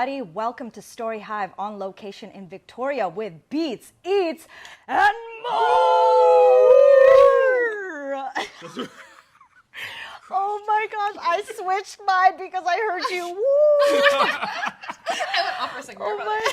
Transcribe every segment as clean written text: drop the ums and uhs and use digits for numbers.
everybody. Welcome to StoryHive on location in Victoria with beats, eats, and more! Oh my gosh, I switched mine because I heard you. Woo! I went off for a second. Oh my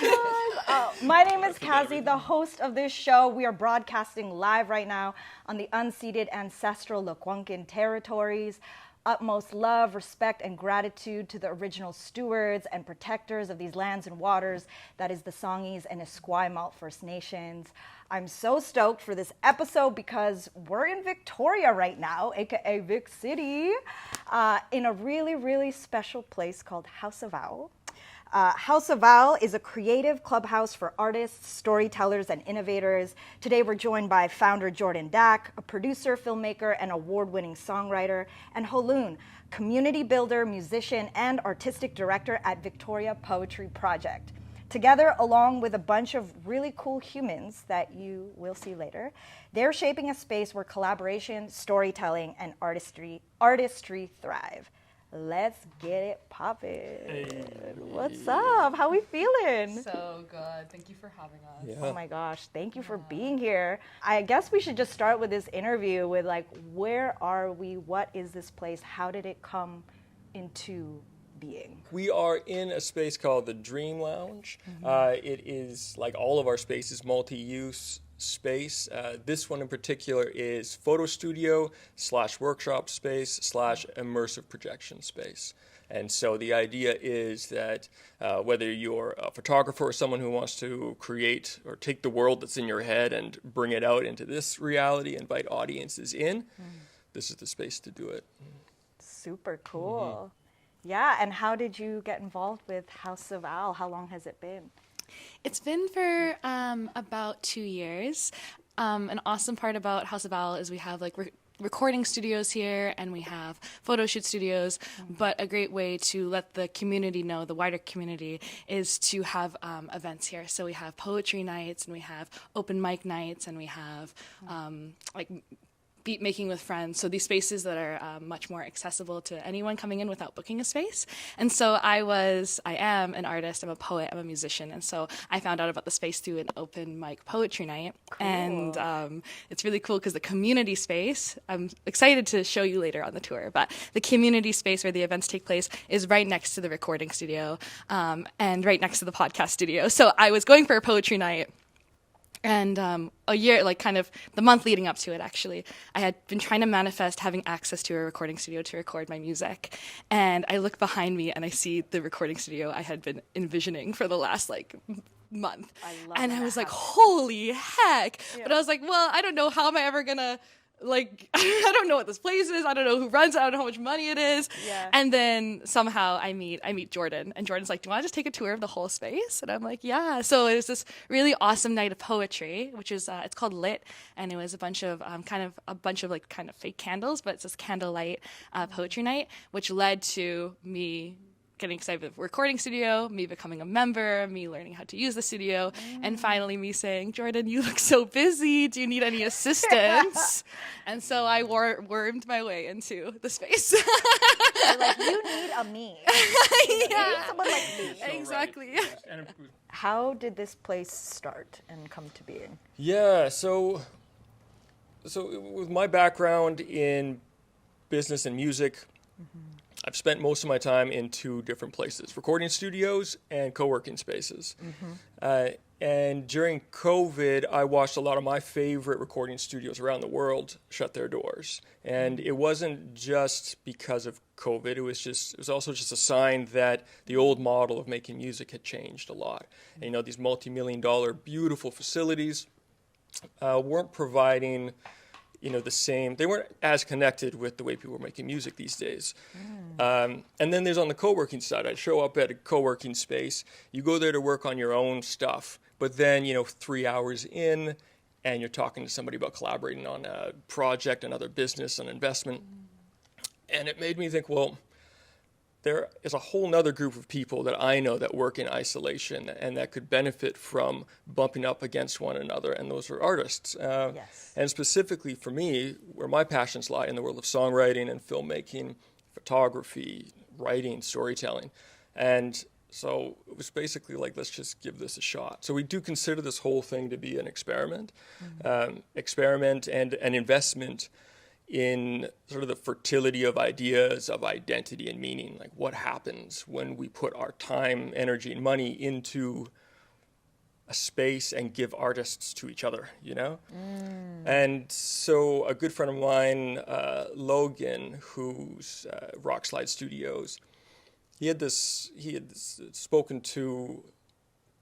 gosh. My name is Kazi, the host of this show. We are broadcasting live right now on the unceded ancestral Lekwungen territories. Utmost love, respect, and gratitude to the original stewards and protectors of these lands and waters, that is the Songhees and Esquimalt First Nations. I'm so stoked for this episode because we're in Victoria right now, aka Vic City, in a really, really special place called Haus of Owl. Haus of Owl is a creative clubhouse for artists, storytellers, and innovators. Today we're joined by founder Jordan Dack, a producer, filmmaker, and award-winning songwriter, and Holoon, community builder, musician, and artistic director at Victoria Poetry Project. Together, along with a bunch of really cool humans that you will see later, they're shaping a space where collaboration, storytelling, and artistry thrive. Let's get it poppin'. Hey. What's up? How we feeling? So good. Thank you for having us. Yeah. Oh my gosh, thank you for being here. I guess we should just start with this interview with like, where are we? What is this place? How did it come into being? We are in a space called the Dream Lounge. Mm-hmm. It is, like all of our spaces, multi-use space. This one in particular is photo studio / workshop space / immersive projection space. And so the idea is that whether you're a photographer or someone who wants to create or take the world that's in your head and bring it out into this reality, invite audiences in, this is the space to do it. Super cool. Mm-hmm. Yeah, and how did you get involved with Haus of Owl? How long has it been? It's been for about 2 years. An awesome part about Haus of Owl is we have like recording studios here and we have photo shoot studios, but a great way to let the community know, the wider community, is to have events here. So we have poetry nights and we have open mic nights and we have like beat making with friends, so these spaces that are much more accessible to anyone coming in without booking a space. And so I am an artist, I'm a poet, I'm a musician, and so I found out about the space through an open mic poetry night. Cool. And it's really cool because the community space, I'm excited to show you later on the tour, but the community space where the events take place is right next to the recording studio and right next to the podcast studio. So I was going for a poetry night, and a year, like kind of the month leading up to it, actually, I had been trying to manifest having access to a recording studio to record my music. And I look behind me and I see the recording studio I had been envisioning for the last like month. I was like, holy heck. Yeah. But I was like, well, I don't know, how am I ever gonna, like, I don't know what this place is. I don't know who runs it. I don't know how much money it is. Yeah. And then somehow I meet Jordan, and Jordan's like, do you want to just take a tour of the whole space? And I'm like, yeah. So it was this really awesome night of poetry, which is, it's called Lit. And it was a bunch of kind of fake candles, but it's this candlelight poetry night, which led to me getting excited with the recording studio, me becoming a member, me learning how to use the studio, and finally me saying, Jordan, you look so busy. Do you need any assistance? And so I wormed my way into the space. You're like, you need a me. You need someone like me. So exactly. Right. How did this place start and come to being? Yeah, so with my background in business and music, I've spent most of my time in two different places, recording studios and co-working spaces. And during COVID, I watched a lot of my favorite recording studios around the world shut their doors. And it wasn't just because of COVID, it was also just a sign that the old model of making music had changed a lot. And, you know, these multi-million-dollar beautiful facilities weren't providing, you know, the same, they weren't as connected with the way people were making music these days. And then there's on the co-working side. I show up at a co-working space, you go there to work on your own stuff, but then, you know, 3 hours in, and you're talking to somebody about collaborating on a project, another business, an investment. And it made me think, well, there is a whole nother group of people that I know that work in isolation and that could benefit from bumping up against one another, and those are artists. Yes. And specifically for me, where my passions lie in the world of songwriting and filmmaking, photography, writing, storytelling. And So it was basically like, let's just give this a shot. So we do consider this whole thing to be an experiment, experiment and an investment in sort of the fertility of ideas, of identity and meaning. Like, what happens when we put our time, energy, and money into a space and give artists to each other, you know? And so a good friend of mine, Logan, who's Rockslide Studios, he had spoken to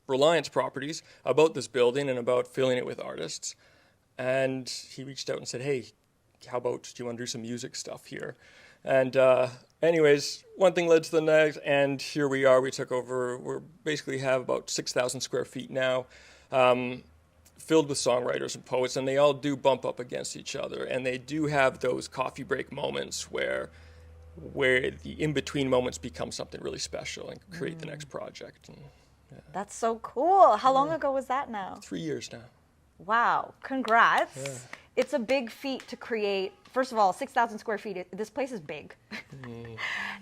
Reliance Properties about this building and about filling it with artists. And he reached out and said, hey, how about, do you want to do some music stuff here? And anyways, one thing led to the next, and here we are. We took over. We basically have about 6,000 square feet now, filled with songwriters and poets, and they all do bump up against each other. And they do have those coffee break moments where the in-between moments become something really special and create the next project. And, That's so cool. How long ago was that now? 3 years now. Wow, congrats. Yeah. It's a big feat to create, first of all, 6,000 square feet. This place is big.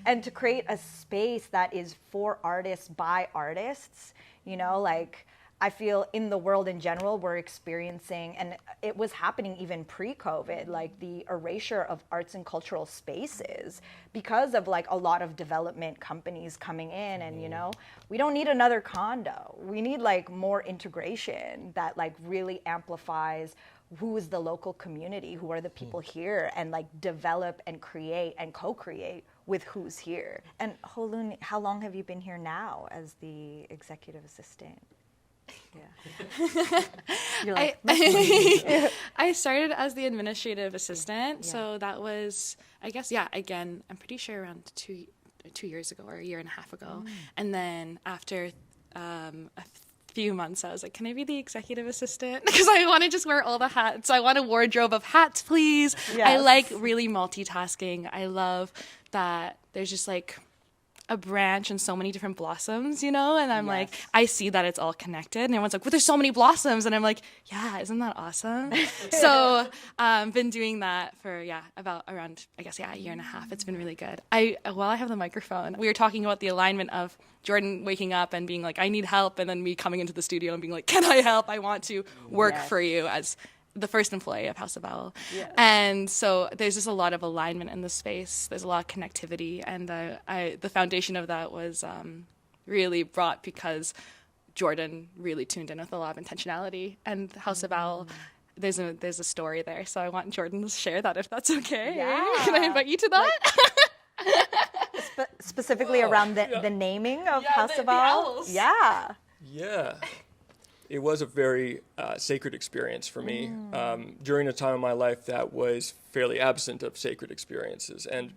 And to create a space that is for artists, by artists, you know, like, I feel in the world in general, we're experiencing, and it was happening even pre-COVID, like the erasure of arts and cultural spaces because of like a lot of development companies coming in. And, you know, we don't need another condo. We need like more integration that like really amplifies who is the local community, who are the people here, and like develop and create and co-create with who's here. And Holun, how long have you been here now as the executive assistant? Yeah. You're like, I started as the administrative assistant, so that was, I guess, again, I'm pretty sure around two years ago or a year and a half ago. And then after a few months, I was like, can I be the executive assistant? Because I want to just wear all the hats. I want a wardrobe of hats, please. Yes. I like really multitasking. I love that there's just like a branch and so many different blossoms, you know? And I'm like, I see that it's all connected. And everyone's like, well, there's so many blossoms. And I'm like, yeah, isn't that awesome? So been doing that for, about around, I guess, a year and a half. It's been really good. While I have the microphone, we were talking about the alignment of Jordan waking up and being like, I need help. And then me coming into the studio and being like, can I help? I want to work for you as the first employee of Haus. Yes. And so there's just a lot of alignment in the space. There's a lot of connectivity, and the foundation of that was really brought because Jordan really tuned in with a lot of intentionality. And Haus. There's a story there, so I want Jordan to share that if that's okay. Yeah. Can I invite you to that? Specifically around the naming of Haus. The owls. Yeah. Yeah. It was a very sacred experience for me during a time in my life that was fairly absent of sacred experiences, and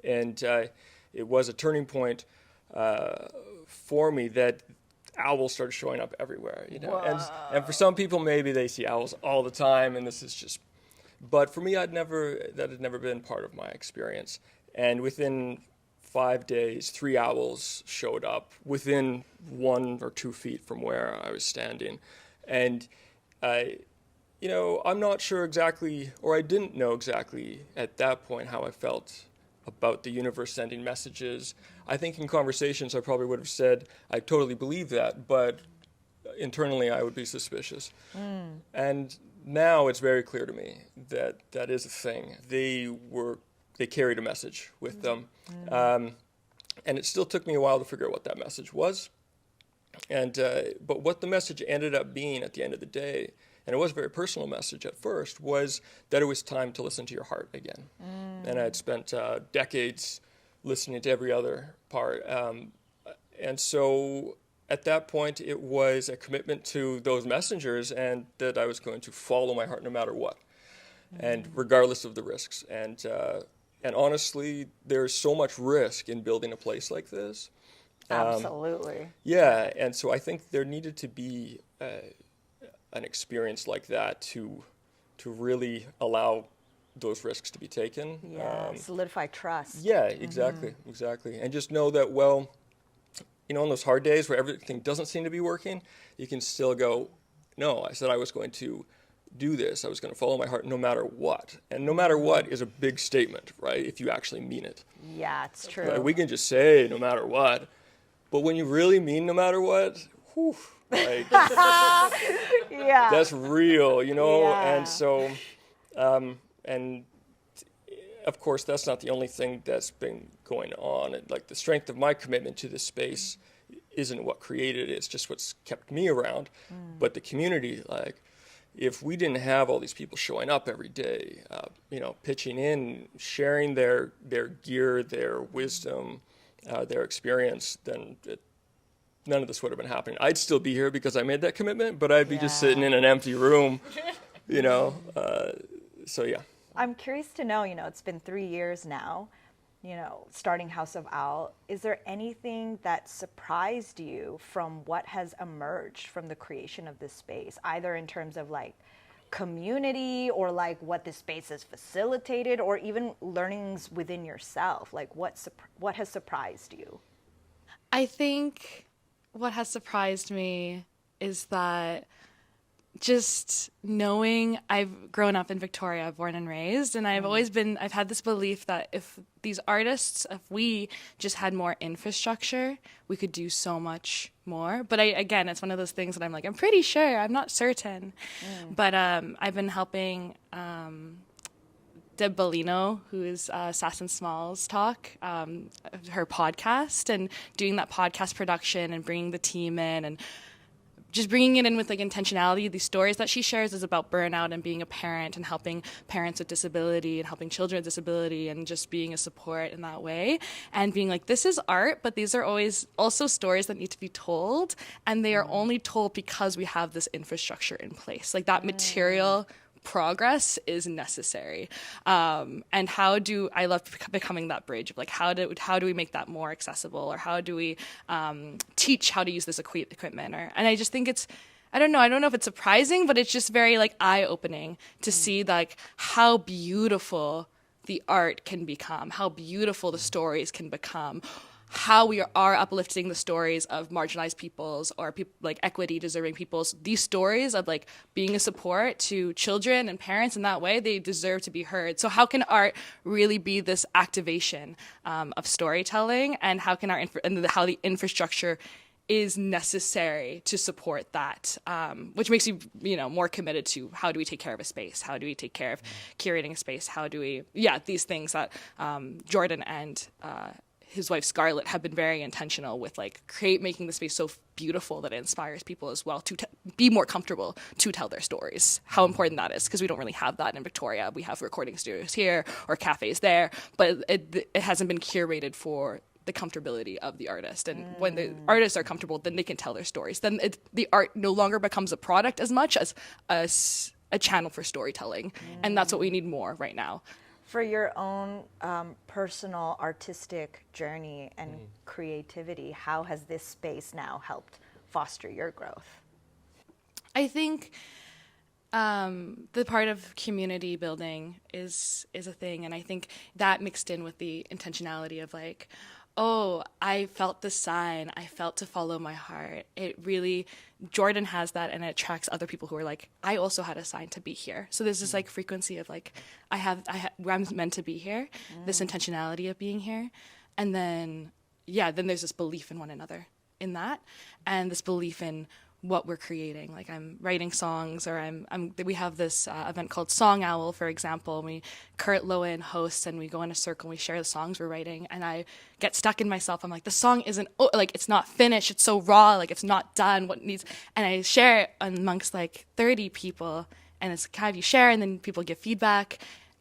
it was a turning point for me that owls started showing up everywhere, you know. And for some people, maybe they see owls all the time, and this is just. But for me, that had never been part of my experience, and within 5 days, 3 owls showed up within 1 or 2 feet from where I was standing. And, you know, I'm not sure exactly, or I didn't know exactly at that point how I felt about the universe sending messages. I think in conversations I probably would have said, I totally believe that, but internally I would be suspicious. And now it's very clear to me that that is a thing. They carried a message with them. And it still took me a while to figure out what that message was. And but what the message ended up being at the end of the day, and it was a very personal message at first, was that it was time to listen to your heart again. And I'd spent decades listening to every other part. And so at that point, it was a commitment to those messengers, and that I was going to follow my heart no matter what, and regardless of the risks. And honestly, there's so much risk in building a place like this. Absolutely. Yeah, and so I think there needed to be an experience like that to really allow those risks to be taken. Yeah, solidify trust. Yeah, exactly. And just know that, well, you know, on those hard days where everything doesn't seem to be working, you can still go, no, I said I was going to do this. I was going to follow my heart no matter what. And no matter what is a big statement, right, if you actually mean it. Yeah, it's true. Right? We can just say no matter what, But when you really mean no matter what, whew, like, Yeah. that's real, you know? Yeah. And so, and of course, that's not the only thing that's been going on. And, like, the strength of my commitment to this space isn't what created it, it's just what's kept me around. But the community, like, if we didn't have all these people showing up every day, you know, pitching in, sharing their gear, their wisdom, their experience, then none of this would have been happening. I'd still be here because I made that commitment, but I'd be just sitting in an empty room, you know. So yeah. I'm curious to know, you know, it's been 3 years now, you know, starting House of Owl. Is there anything that surprised you from what has emerged from the creation of this space, either in terms of like community or like what this space has facilitated, or even learnings within yourself? Like what has surprised you? I think what has surprised me is that just knowing I've grown up in Victoria, born and raised, and I've had this belief that if we just had more infrastructure, we could do so much more. But again, it's one of those things that I'm like, I'm pretty sure, I'm not certain. But I've been helping Deb Bellino, who is Sass and Smalls Talk, her podcast, and doing that podcast production and bringing the team in and just bringing it in with like intentionality. These stories that she shares is about burnout and being a parent and helping parents with disability and helping children with disability and just being a support in that way and being like, this is art, but these are always also stories that need to be told, and they are only told because we have this infrastructure in place. Like that material progress is necessary. And I love becoming that bridge of like, how do we make that more accessible, or how do we teach how to use this equipment? And I just think I don't know if it's surprising, but it's just very like eye-opening to see like how beautiful the art can become, how beautiful the stories can become, how we are uplifting the stories of marginalized peoples or like equity deserving peoples. These stories of like being a support to children and parents in that way, they deserve to be heard. So how can art really be this activation of storytelling, and how can how the infrastructure is necessary to support that, which makes you more committed to how do we take care of a space, how do we take care of curating a space, how do we these things that Jordan and his wife Scarlett have been very intentional with, like making the space so beautiful that it inspires people as well to be more comfortable to tell their stories. How important that is, because we don't really have that in Victoria. We have recording studios here or cafes there, but it hasn't been curated for the comfortability of the artist. And when the artists are comfortable, then they can tell their stories. Then the art no longer becomes a product as much as a channel for storytelling. And that's what we need more right now. For your own personal artistic journey and creativity, how has this space now helped foster your growth? I think the part of community building is a thing, and I think that mixed in with the intentionality of like, oh, I felt the sign, I felt to follow my heart. It really, Jordan has that, and it attracts other people who are like, I also had a sign to be here. So there's this like frequency of like, I'm meant to be here, this intentionality of being here. And then, then there's this belief in one another in that, and this belief in what we're creating. Like I'm writing songs, or we have this event called Song Owl, for example. Kurt Lowen hosts, and we go in a circle and we share the songs we're writing, and I get stuck in myself. I'm like, the song isn't, it's not finished. It's so raw. Like it's not done. And I share it amongst like 30 people, and it's kind of you share, and then people give feedback,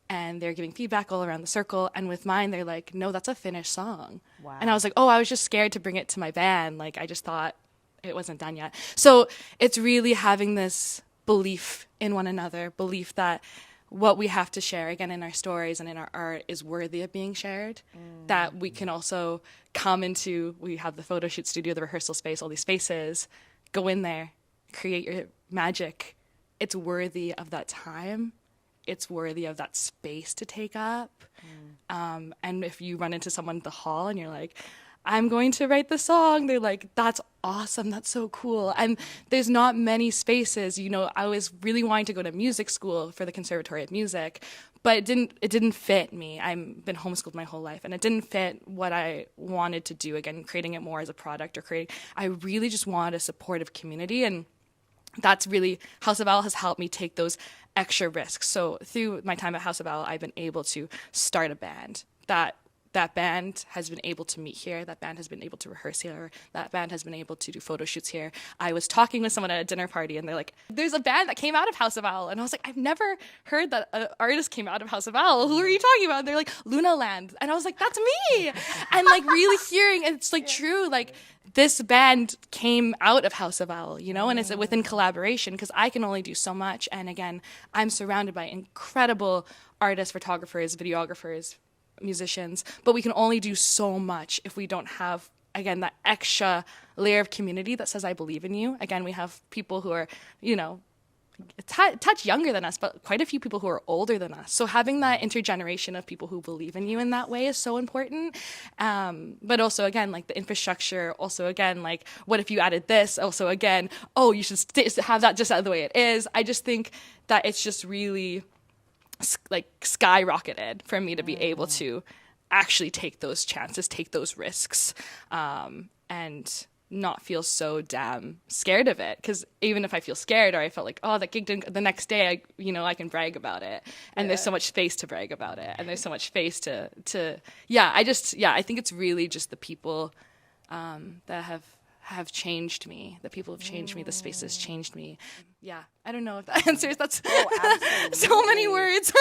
and they're giving feedback all around the circle. And with mine, they're like, no, that's a finished song. Wow. And I was like, oh, I was just scared to bring it to my band. Like I just thought it wasn't done yet. So it's really having this belief in one another, belief that what we have to share, again, in our stories and in our art is worthy of being shared, that we can also come into, we have the photo shoot studio, the rehearsal space, all these spaces, go in there, create your magic. It's worthy of that time. It's worthy of that space to take up. And if you run into someone at the hall and you're like, I'm going to write the song, they're like, that's awesome. That's so cool. And there's not many spaces, you know, I was really wanting to go to music school for the Conservatory of Music, but it didn't fit me. I've been homeschooled my whole life, and it didn't fit what I wanted to do. Again, creating it more as a product I really just wanted a supportive community, and that's really, Haus of Owl has helped me take those extra risks. So through my time at Haus of Owl, I've been able to start a band. That band has been able to meet here. That band has been able to rehearse here. That band has been able to do photo shoots here. I was talking with someone at a dinner party, and they're like, there's a band that came out of Haus of Owl. And I was like, I've never heard that an artist came out of Haus of Owl. Who are you talking about? And they're like, Luna Land. And I was like, that's me. And like really hearing, it's like true, like this band came out of Haus of Owl, you know, and it's within collaboration, because I can only do so much. And again, I'm surrounded by incredible artists, photographers, videographers, musicians, but we can only do so much if we don't have, again, that extra layer of community that says, I believe in you. Again, we have people who are, you know, a touch younger than us, but quite a few people who are older than us. So having that intergeneration of people who believe in you in that way is so important. But also, again, like the infrastructure, also, again, like, what if you added this? Also, again, oh, you should have that just the way it is. I just think that it's just really like skyrocketed for me to be able to actually take those chances, take those risks, and not feel so damn scared of it. Because even if I feel scared, or I felt like, oh, that gig didn't, the next day, I can brag about it, and there's so much space to brag about it, and there's so much space to I think it's really just the people that have changed me. The people have changed me. The spaces changed me. Yeah, I don't know if that answers. That's so many words.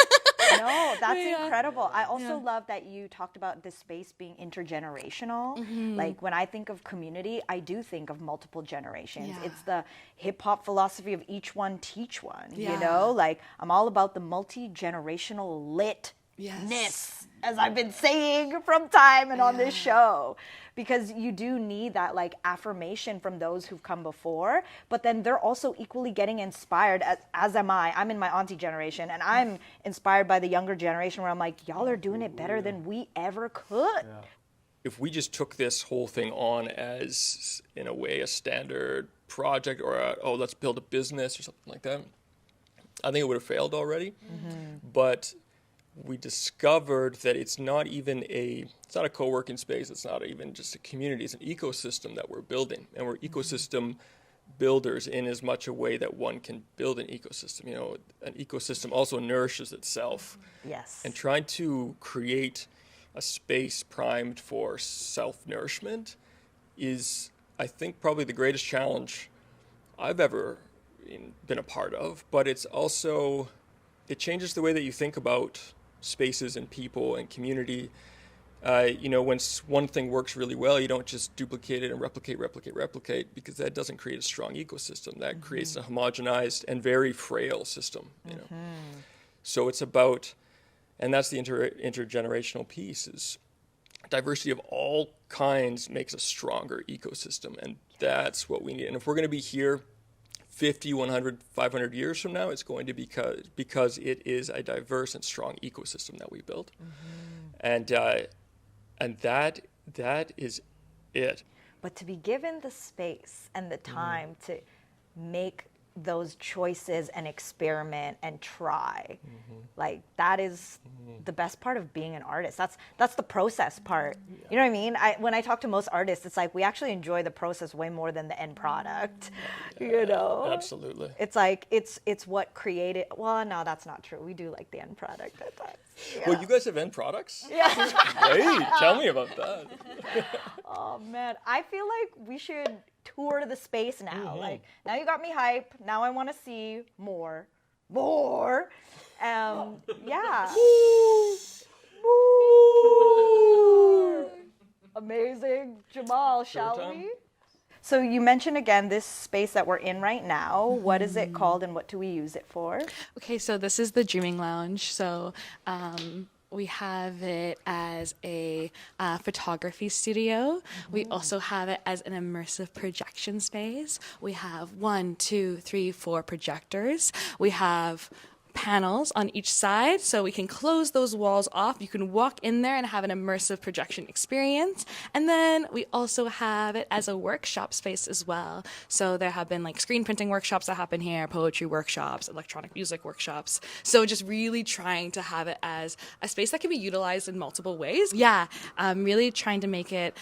No, that's incredible. I also love that you talked about this space being intergenerational. Like when I think of community, I do think of multiple generations. Yeah. It's the hip hop philosophy of each one teach one. You know, like I'm all about the multi-generational litness, as I've been saying from time and on this show. Because you do need that like affirmation from those who've come before, but then they're also equally getting inspired, as am I. I'm in my auntie generation, and I'm inspired by the younger generation where I'm like, y'all are doing it better than we ever could. Yeah. If we just took this whole thing on as, in a way, a standard project, or let's build a business or something like that, I think it would have failed already. But we discovered that it's not a co-working space, it's not even just a community, it's an ecosystem that we're building. And we're ecosystem builders in as much a way that one can build an ecosystem. You know, an ecosystem also nourishes itself. Yes. And trying to create a space primed for self-nourishment is, I think, probably the greatest challenge I've ever been a part of. But it's also, it changes the way that you think about spaces and people and community. When one thing works really well, you don't just duplicate it and replicate, because that doesn't create a strong ecosystem. That creates a homogenized and very frail system. You know, so it's about, and that's the intergenerational piece. Is diversity of all kinds makes a stronger ecosystem, and that's what we need. And if we're going to be here 50, 100, 500 years from now, it's going to be because it is a diverse and strong ecosystem that we built. And that is it. But to be given the space and the time to make those choices and experiment and try, like that is the best part of being an artist. That's the process part. You know what I mean? When I talk to most artists, it's like we actually enjoy the process way more than the end product. You know? Absolutely. It's like it's what created. Well, no, that's not true. We do like the end product at times. Yeah. Well, you guys have end products? Yeah. Hey, tell me about that. Oh man, I feel like we should tour the space now. Like now you got me hype. Now I want to see more. Yeah. Amazing, Jamal. Shall we? So you mentioned again this space that we're in right now. What is it called and what do we use it for? Okay, so this is the Dreaming Lounge. So we have it as a photography studio. We also have it as an immersive projection space. We have 1, 2, 3, 4 projectors. We have panels on each side, so we can close those walls off. You can walk in there and have an immersive projection experience. And then we also have it as a workshop space as well. So there have been like screen printing workshops that happen here, poetry workshops, electronic music workshops. So just really trying to have it as a space that can be utilized in multiple ways. Yeah, really trying to make it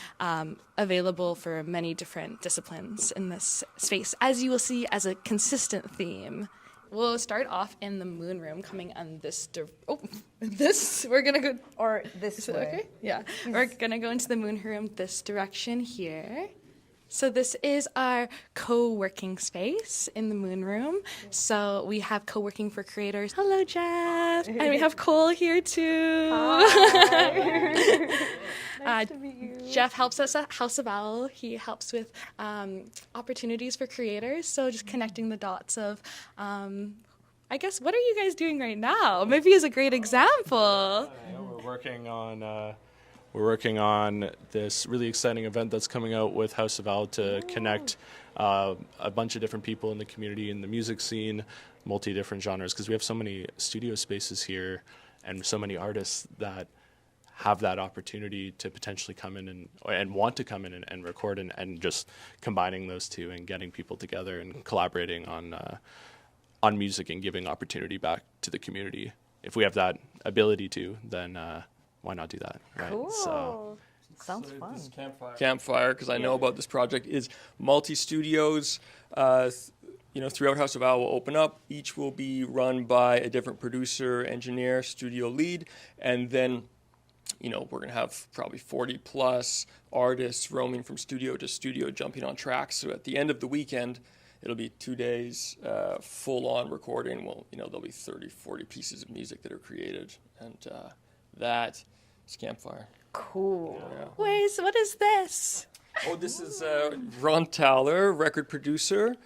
available for many different disciplines in this space, as you will see as a consistent theme. We'll start off in the moon room, coming on this. We're gonna go. Or this way. Okay. Yeah, we're gonna go into the moon room this direction here. So this is our co-working space in the moon room. So we have co-working for creators. Hello, Jeff. And we have Cole here too. Nice to meet you. Jeff helps us at House of Owl. He helps with opportunities for creators. So just connecting the dots of, I guess, what are you guys doing right now? Maybe as a great example. We're working on this really exciting event that's coming out with House of Owl to connect a bunch of different people in the community, in the music scene, multi-different genres, because we have so many studio spaces here and so many artists that have that opportunity to potentially come in and want to come in and record, and just combining those two and getting people together and collaborating on music and giving opportunity back to the community. If we have that ability to, then why not do that, right? Cool. So, Sounds fun. This campfire, because I know about this project, is multi-studios. Throughout House of Owl will open up. Each will be run by a different producer, engineer, studio lead, and then we're going to have probably 40 plus artists roaming from studio to studio, jumping on tracks. So at the end of the weekend, it'll be 2 days full on recording. Well, there'll be 30, 40 pieces of music that are created. And that is Campfire. Cool. Yeah. Wait, so what is this? Oh, this is Ron Thaler, record producer.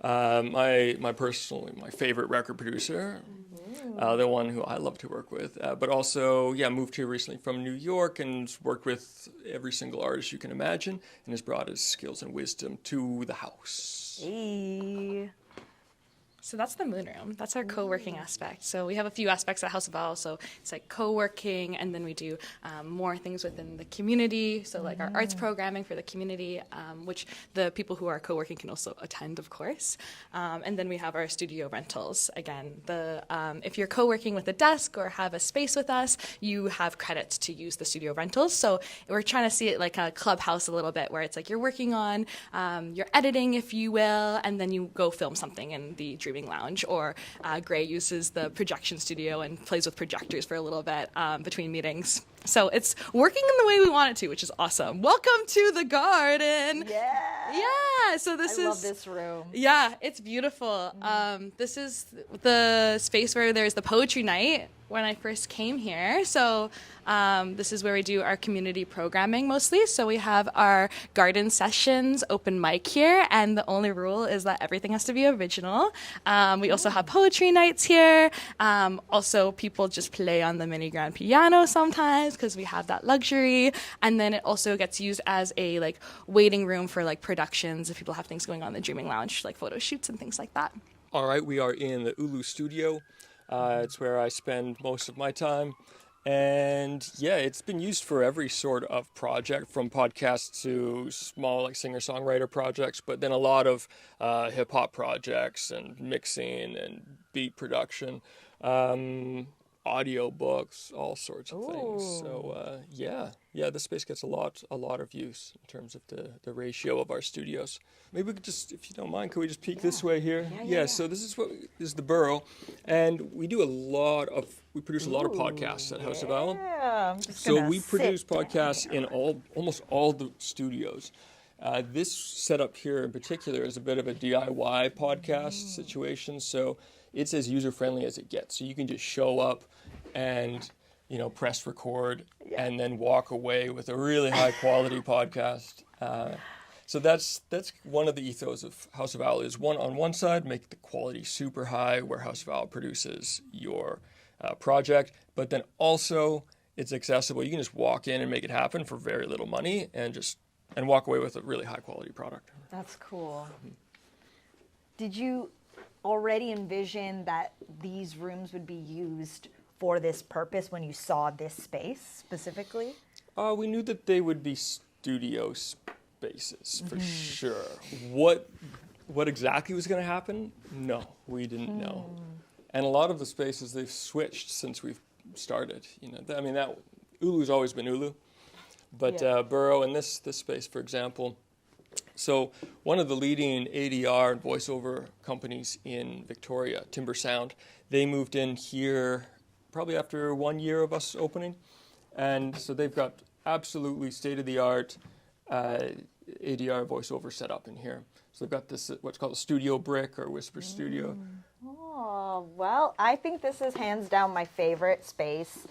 My favorite record producer, the one who I love to work with, but also, moved here recently from New York and worked with every single artist you can imagine, and has brought his skills and wisdom to the house. Hey. So that's the moon room. That's our co-working aspect. So we have a few aspects at House of Owl. So it's like co-working, and then we do more things within the community. So like our arts programming for the community, which the people who are co-working can also attend, of course. And then we have our studio rentals. Again, if you're co-working with a desk or have a space with us, you have credits to use the studio rentals. So we're trying to see it like a clubhouse a little bit, where it's like you're working on your editing, if you will, and then you go film something in the Dreaming Lounge, or Gray uses the projection studio and plays with projectors for a little bit between meetings. So it's working in the way we want it to, which is awesome. Welcome to the garden. Yeah. So I love this room. Yeah, it's beautiful. This is the space where there's the poetry night when I first came here. So this is where we do our community programming mostly. So we have our garden sessions, open mic here, and the only rule is that everything has to be original. We also have poetry nights here. Also, people just play on the mini grand piano sometimes because we have that luxury. And then it also gets used as a waiting room for productions if people have things going on in the Dreaming Lounge, like photo shoots and things like that. All right, we are in the Ulu studio. It's where I spend most of my time. And it's been used for every sort of project, from podcasts to small singer-songwriter projects, but then a lot of hip-hop projects and mixing and beat production, audio books, all sorts of things. So the space gets a lot of use in terms of the ratio of our studios. Maybe we could just, if you don't mind, could we just peek this way here? Yeah. So this is the Burrow, and we produce a lot of podcasts at House of Owl. Yeah. So we produce podcasts in almost all the studios. This setup here in particular is a bit of a DIY podcast situation, so it's as user-friendly as it gets. So you can just show up and press record and then walk away with a really high-quality podcast. So that's one of the ethos of House of Owl, is on one side, make the quality super high where House of Owl produces your project, but then also it's accessible. You can just walk in and make it happen for very little money and walk away with a really high quality product. That's cool. Did you already envision that these rooms would be used for this purpose when you saw this space specifically? We knew that they would be studio spaces for sure. What exactly was going to happen? No, we didn't know. And a lot of the spaces they've switched since we've started. You know, I mean, that Ulu's always been Ulu, but Burrow and this space, for example. So one of the leading ADR and voiceover companies in Victoria, Timber Sound, they moved in here probably after 1 year of us opening. And so they've got absolutely state-of-the-art ADR voiceover set up in here. So they've got this, what's called a studio brick or whisper studio. Oh, well, I think this is hands down my favorite space.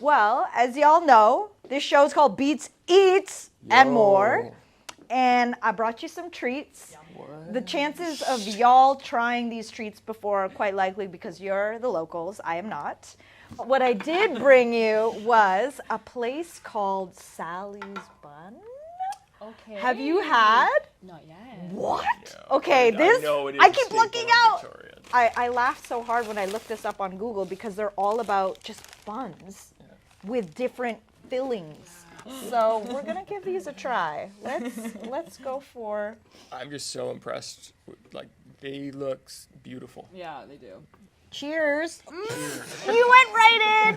Well, as y'all know, this show is called Beats, Eats, and More. And I brought you some treats. What? The chances of y'all trying these treats before are quite likely because you're the locals. I am not. What I did bring you was a place called Sally's Bun. Okay. Have you had? Not yet. What? Yeah, Okay, I keep staple looking in out. Victoria. I laughed so hard when I looked this up on Google because they're all about just buns with different fillings. So we're gonna give these a try. Let's go for. I'm just so impressed. Like, they look beautiful. Yeah, they do. Cheers. You went right in.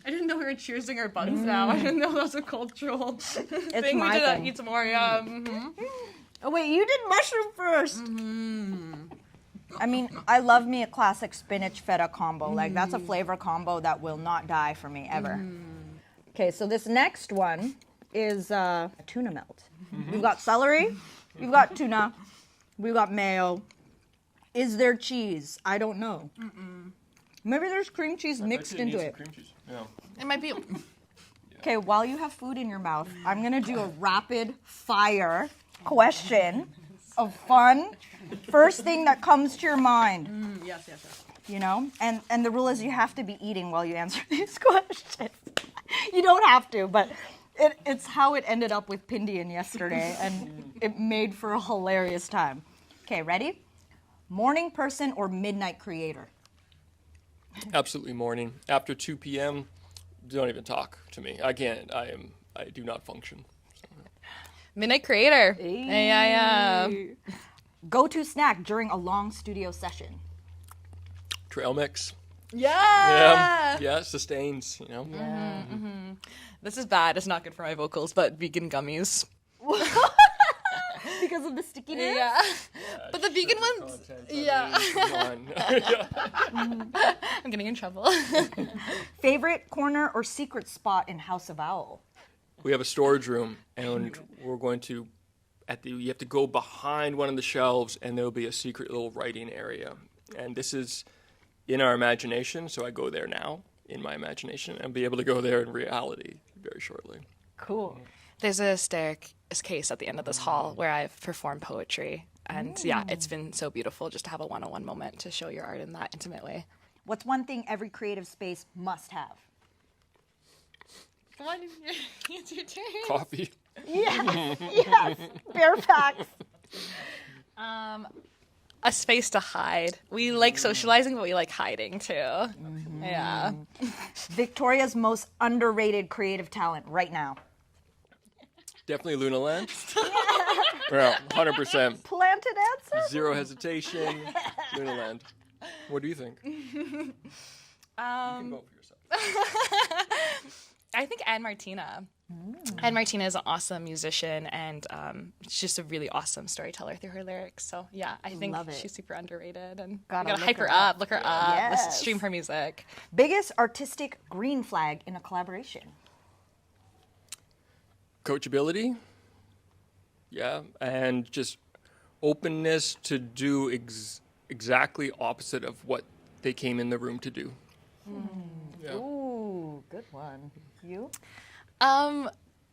I didn't know we were cheersing our buns now. I didn't know that was a cultural thing. my We did thing. Eat some more, yeah. Oh wait, you did mushroom first. I mean, I love me a classic spinach feta combo. Like, that's a flavor combo that will not die for me ever. Okay, so this next one is tuna melt. We've got celery, we've got tuna, we've got mayo. Is there cheese? I don't know. Maybe there's cream cheese mixed into it. Yeah. It might be. Okay, while you have food in your mouth, I'm gonna do a rapid fire question of fun. First thing that comes to your mind. Yes. You know, and the rule is you have to be eating while you answer these questions. You don't have to, but it's how it ended up with Pindian yesterday, and it made for a hilarious time. Okay, ready? Morning person or midnight creator? Absolutely morning. After 2 p.m., don't even talk to me. I can't. I do not function. Midnight creator. Yeah. Go-to snack during a long studio session? Trail mix. Yeah. Yeah, sustains, you know. This is bad. It's not good for my vocals, but vegan gummies. Because of the stickiness? Yeah. But the vegan ones. Yeah. I'm getting in trouble. Favorite corner or secret spot in House of Owl? We have a storage room, and we're going to, you have to go behind one of the shelves, and there'll be a secret little writing area. And this is in our imagination, so I go there now in my imagination, and be able to go there in reality very shortly. Cool. There's a staircase at the end of this hall where I've performed poetry. And yeah, it's been so beautiful just to have a one-on-one moment to show your art in that intimate way. What's one thing every creative space must have? Come on, it's your turn. Coffee. Yes, bare facts. A space to hide. We like socializing, but we like hiding too. Yeah. Victoria's most underrated creative talent right now? Definitely Luna Land. Yeah, 100%. Planted answer? Zero hesitation. Luna Land. What do you think? You can vote for yourself. I think Anne Martina. Anne Martina is an awesome musician and she's just a really awesome storyteller through her lyrics. So yeah, I think Love it. she's super underrated and Gotta you gotta look hype her her up. up, look her up, Yes. stream her music. Biggest artistic green flag in a collaboration? Coachability. Yeah, and just openness to do exactly opposite of what they came in the room to do. Yeah. Ooh, good one. You?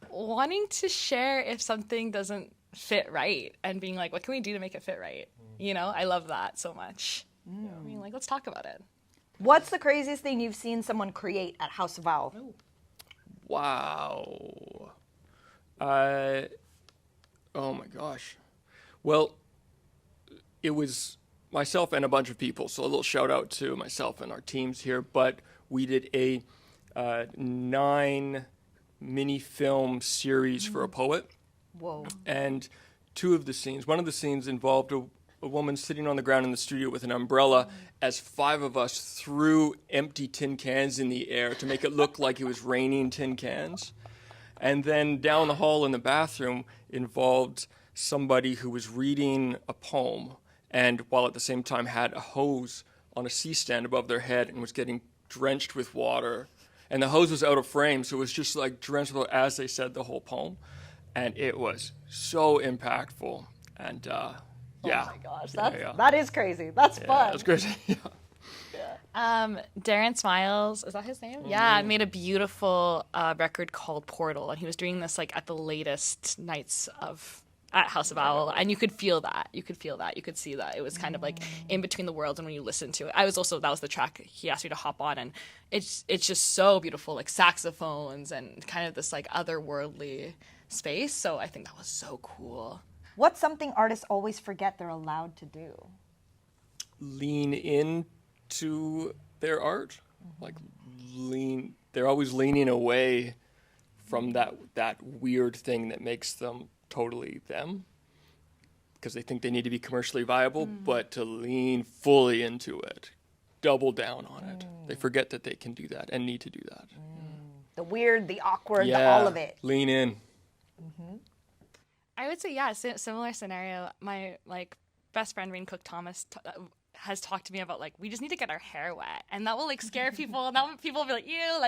Wanting to share if something doesn't fit right and being like, what can we do to make it fit right? You know, I love that so much. I mean, like, let's talk about it. What's the craziest thing you've seen someone create at House of Owl? Wow. Oh my gosh. Well, it was myself and a bunch of people, so a little shout out to myself and our teams here, but we did a 9 mini film series for a poet. Whoa. And one of the scenes involved a woman sitting on the ground in the studio with an umbrella as 5 of us threw empty tin cans in the air to make it look like it was raining tin cans. And then down the hall in the bathroom involved somebody who was reading a poem and while at the same time had a hose on a C-stand above their head and was getting drenched with water. And the hose was out of frame, so it was just like drenched with water as they said the whole poem. And it was so impactful. And yeah. Oh my gosh, that is crazy. That's fun. That's crazy. Darren Smiles, is that his name? Yeah, made a beautiful record called Portal, and he was doing this like at the latest nights at House of Owl, and you could feel that. You could see that. It was kind of like in between the worlds, and when you listen to it, that was the track he asked me to hop on, and it's just so beautiful, like saxophones and kind of this like otherworldly space. So I think that was so cool. What's something artists always forget they're allowed to do? Lean into their art. Like they're always leaning away from that weird thing that makes them totally them, because they think they need to be commercially viable, but to lean fully into it, double down on it. They forget that they can do that and need to do that. The weird, the awkward, the all of it. Lean in. I would say, yeah, similar scenario. My best friend Rain Cook Thomas has talked to me about we just need to get our hair wet, and that will scare people, and that will, people will be like, ew,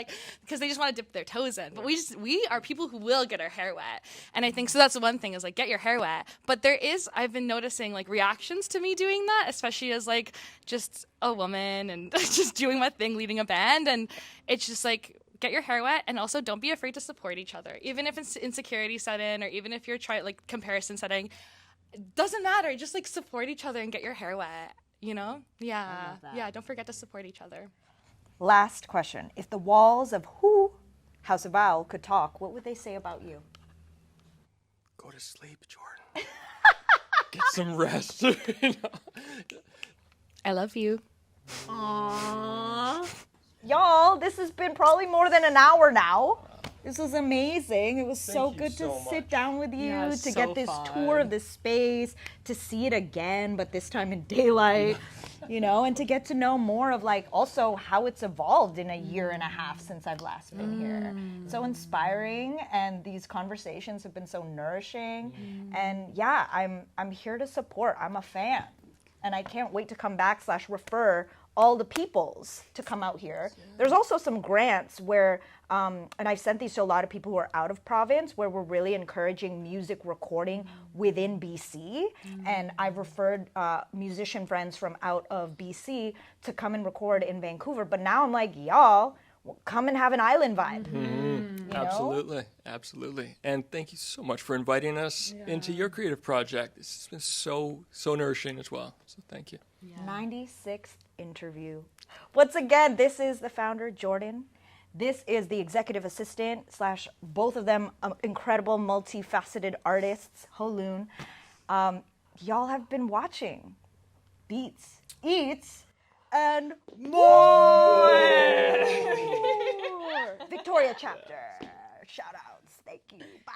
because they just want to dip their toes in. But we are people who will get our hair wet, and I think so. That's the one thing is get your hair wet. But I've been noticing reactions to me doing that, especially as just a woman and just doing my thing, leading a band, and it's just get your hair wet, and also don't be afraid to support each other, even if it's insecurity set in, or even if you're comparison setting. It doesn't matter. Just support each other and get your hair wet. You know? Yeah. Yeah, don't forget to support each other. Last question. If the walls of House of Owl could talk, what would they say about you? Go to sleep, Jordan. Get some rest. I love you. Aww. Y'all, this has been probably more than an hour now. This was amazing. It was so good to sit down with you, to get this tour of this space, to see it again, but this time in daylight, and to get to know more of also how it's evolved in a year and a half since I've last been here. So inspiring, and these conversations have been so nourishing. And yeah, I'm here to support. I'm a fan. And I can't wait to come back / refer all the peoples to come out here. There's also some grants where, and I've sent these to a lot of people who are out of province, where we're really encouraging music recording within BC. And I've referred musician friends from out of BC to come and record in Vancouver. But now I'm y'all, come and have an island vibe. Absolutely. And thank you so much for inviting us into your creative project. This has been so nourishing as well. So thank you. 96th interview. Once again, this is the founder, Jordan. This is the executive assistant / both of them incredible multifaceted artists, Holoon. Y'all have been watching Beats, Eats, and more. Victoria chapter. Shout outs. Thank you. Bye.